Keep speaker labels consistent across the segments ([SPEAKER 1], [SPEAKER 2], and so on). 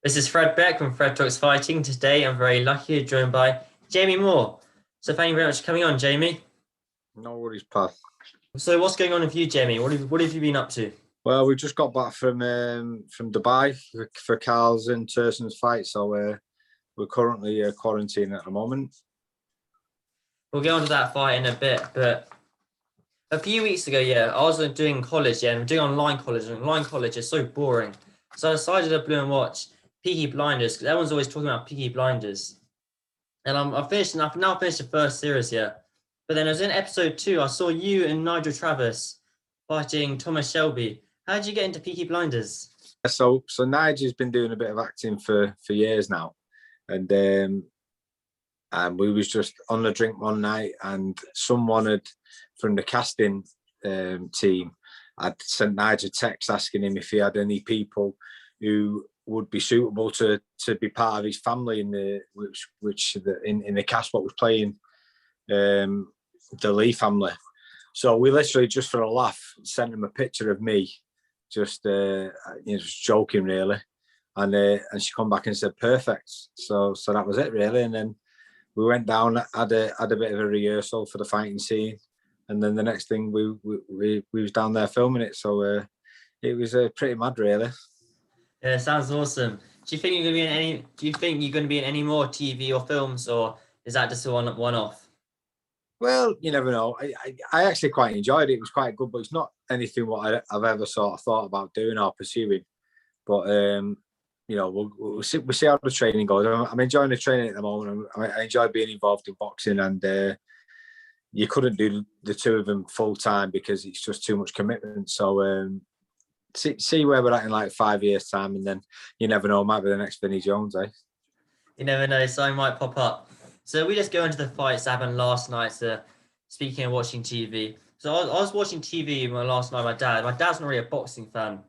[SPEAKER 1] This is Fred Beck from Fred Talks Fighting. Today I'm very lucky to joined by Jamie Moore. So thank you very much for coming on, Jamie.
[SPEAKER 2] No worries, pal.
[SPEAKER 1] So what's going on with you, Jamie? What have you been up to?
[SPEAKER 2] Well, we just got back from Dubai for Carl's and Turson's fight, so we're currently quarantined at the moment.
[SPEAKER 1] We'll get on to that fight in a bit, but a few weeks ago, I was doing college, and I'm doing online college, and online college is so boring. So I decided to blue and watch Peaky Blinders, because everyone's always talking about Peaky Blinders. And I've now finished the first series here. But then I was in episode 2, I saw you and Nigel Travis fighting Thomas Shelby. How did you get into Peaky Blinders?
[SPEAKER 2] So Nigel's been doing a bit of acting for years now, and we was just on a drink one night, and someone had from the casting team had sent Nigel a text asking him if he had any people who would be suitable to be part of his family in the cast what was playing the Lee family. So we literally just for a laugh sent him a picture of me, just just joking really, and she come back and said perfect. So that was it really, and then we went down, had a bit of a rehearsal for the fighting scene, and then the next thing we was down there filming it. So it was pretty mad really.
[SPEAKER 1] Yeah, sounds awesome. Do you think you're going to be in any more TV or films, or is that just a one-off?
[SPEAKER 2] Well, you never know. I actually quite enjoyed it. It was quite good, but it's not anything what I've ever sort of thought about doing or pursuing. But we'll see how the training goes. I'm enjoying the training at the moment. I enjoy being involved in boxing, and you couldn't do the two of them full time because it's just too much commitment. So see where we're at in like 5 years' time, and then you never know, might be the next Vinnie Jones, eh?
[SPEAKER 1] You never know, something might pop up. So we just go into the fights that happened last night. So speaking of watching TV, so I was watching TV last night with my dad. My dad's not really a boxing fan,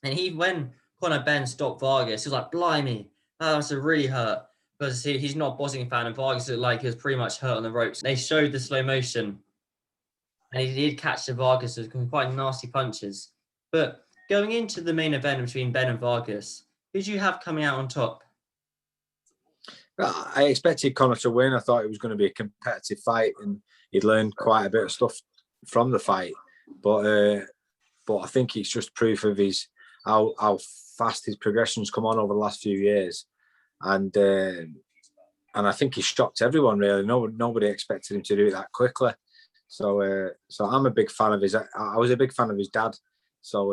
[SPEAKER 1] and when Conor Benn stopped Vargas, he was like, "Blimey, that must have really hurt," because he's not a boxing fan, and Vargas looked like he was pretty much hurt on the ropes. They showed the slow motion, and he did catch the Vargas with quite nasty punches. But going into the main event between Benn and Vargas, who do you have coming out on top?
[SPEAKER 2] I expected Conor to win. I thought it was going to be a competitive fight, and he'd learned quite a bit of stuff from the fight. But I think it's just proof of how fast his progression's come on over the last few years, and I think he shocked everyone really. Nobody expected him to do it that quickly. So I'm a big fan of his. I was a big fan of his dad. So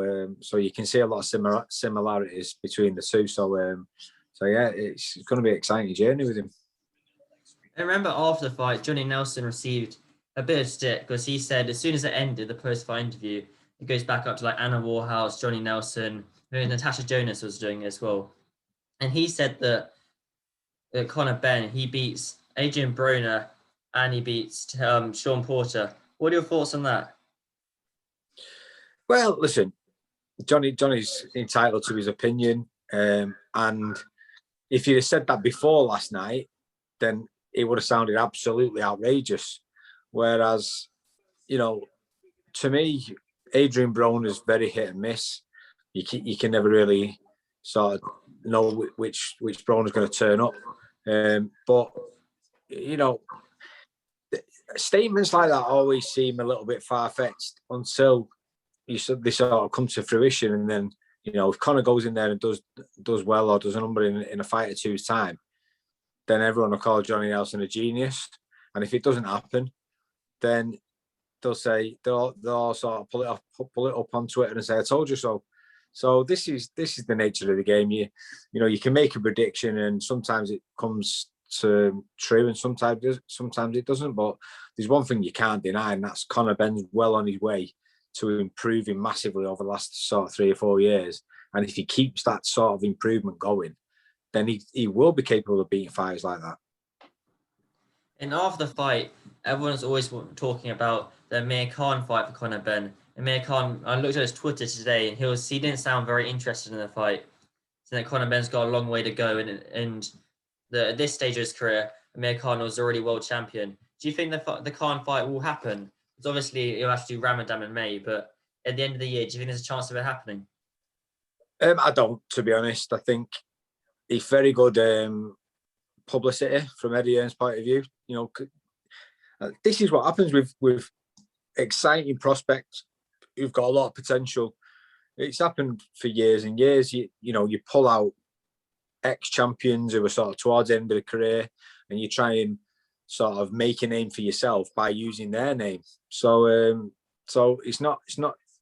[SPEAKER 2] you can see a lot of similarities between the two. So yeah, it's going to be an exciting journey with him.
[SPEAKER 1] I remember after the fight, Johnny Nelson received a bit of stick because he said as soon as it ended, the post-fight interview, it goes back up to like Anna Warhouse, Johnny Nelson, and Natasha Jonas was doing it as well. And he said that Conor Benn, he beats Adrian Broner and he beats Sean Porter. What are your thoughts on that?
[SPEAKER 2] Well, listen, Johnny's entitled to his opinion, and if you'd have said that before last night, then it would have sounded absolutely outrageous. Whereas, to me, Adrian Broner is very hit and miss. You can never really sort of know which Broner's going to turn up. But statements like that always seem a little bit far-fetched until they sort of come to fruition, and then if Conor goes in there and does well or does a number in a fight or two's time, then everyone will call Johnny Nelson a genius. And if it doesn't happen, then they'll all sort of pull it up on Twitter and say, "I told you so." So this is the nature of the game. You can make a prediction, and sometimes it comes to true, and sometimes it doesn't. But there's one thing you can't deny, and that's Conor Benn's well on his way to improving massively over the last sort of 3 or 4 years. And if he keeps that sort of improvement going, then he will be capable of beating fighters like that.
[SPEAKER 1] And after the fight, everyone's always talking about the Amir Khan fight for Conor Benn. Amir Khan, I looked at his Twitter today, and he didn't sound very interested in the fight. So that Conor Benn's got a long way to go, and at this stage of his career, Amir Khan was already world champion. Do you think the Khan fight will happen? It's obviously you'll have to do Ramadan in May, but at the end of the year, do you think there's a chance of it happening?
[SPEAKER 2] I don't, to be honest. I think it's very good publicity from Eddie Hearn's point of view. You know, this is what happens with exciting prospects who've got a lot of potential. It's happened for years and years. You know, you pull out ex-champions who are sort of towards the end of the career, and you try and sort of make a name for yourself by using their name. So it's not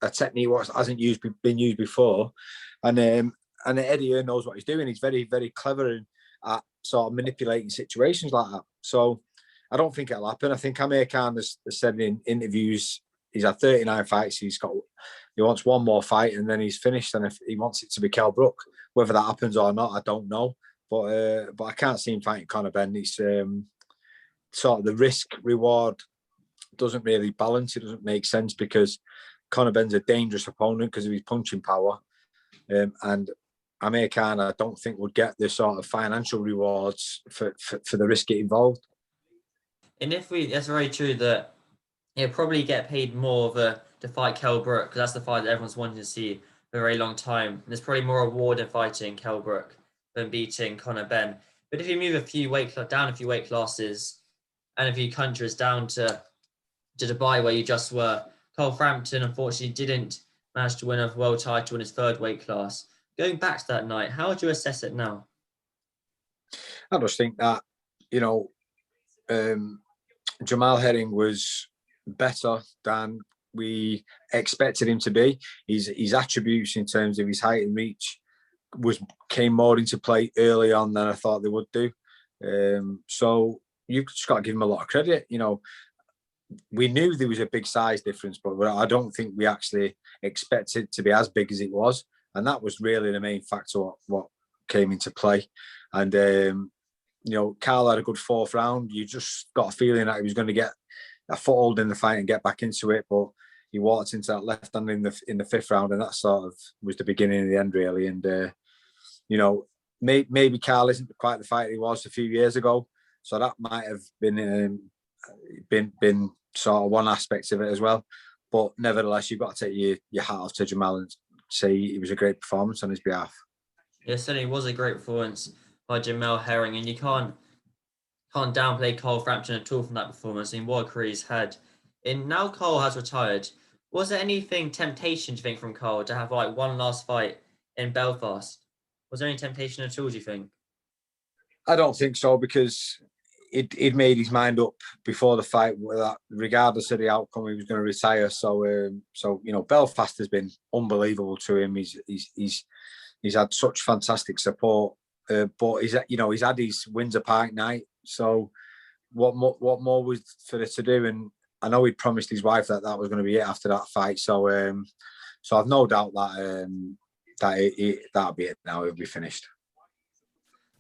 [SPEAKER 2] a technique what hasn't been used before, and Eddie Hearn knows what he's doing. He's very, very clever at sort of manipulating situations like that. So I don't think it'll happen. I think Amir Khan has said in interviews he's had 39 fights. He wants one more fight and then he's finished. And if he wants it to be Kell Brook, whether that happens or not, I don't know. But I can't see him fighting Conor Benn. It's sort of the risk reward doesn't really balance. It doesn't make sense because Conor Benn's a dangerous opponent because of his punching power, and Amir Khan I don't think would get the sort of financial rewards for the risk it involved.
[SPEAKER 1] And that's very true that he'll probably get paid more to fight Kell Brook because that's the fight that everyone's wanted to see for a very long time. And there's probably more reward in fighting Kell Brook than beating Conor Benn. But if you move down a few weight classes and a few countries down to Dubai where you just were, Cole Frampton unfortunately didn't manage to win a world title in his third weight class. Going back to that night, how would you assess it now?
[SPEAKER 2] I just think that, you know, Jamal Herring was better than we expected him to be. His attributes in terms of his height and reach came more into play early on than I thought they would do. So you've just got to give him a lot of credit. You know, we knew there was a big size difference, but I don't think we actually expected it to be as big as it was. And that was really the main factor what came into play. And, you know, Carl had a good fourth round. You just got a feeling that he was going to get a foothold in the fight and get back into it. But he walked into that left hand in the fifth round, and that sort of was the beginning of the end, really. And, you know, maybe Carl isn't quite the fighter he was a few years ago. So that might have been sort of one aspect of it as well. But nevertheless, you've got to take your hat off to Jamal and say it was a great performance on his behalf.
[SPEAKER 1] Yeah, certainly was a great performance by Jamal Herring, and you can't downplay Cole Frampton at all from that performance. I mean, what a career he's had. And now Cole has retired. Was there anything temptation, do you think, from Cole to have like one last fight in Belfast? Was there any temptation at all, do you think?
[SPEAKER 2] I don't think so, because he'd made his mind up before the fight that regardless of the outcome, he was going to retire. So you know, Belfast has been unbelievable to him. He's had such fantastic support, but he's had his Windsor Park night. So what more was for it to do? And I know he'd promised his wife that was going to be it after that fight. So I've no doubt that that'll be it now. It'll be finished.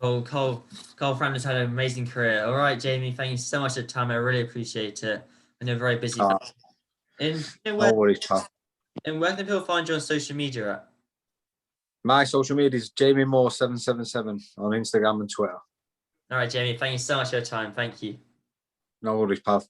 [SPEAKER 1] Well, Cole Frampton's had an amazing career. All right, Jamie, thank you so much for the time. I really appreciate it. I know very busy.
[SPEAKER 2] No worries, pal.
[SPEAKER 1] And where can people find you on social media at?
[SPEAKER 2] My social media is Jamie Moore 777 on Instagram and Twitter.
[SPEAKER 1] All right, Jamie, thank you so much for your time. Thank you.
[SPEAKER 2] No worries, pal.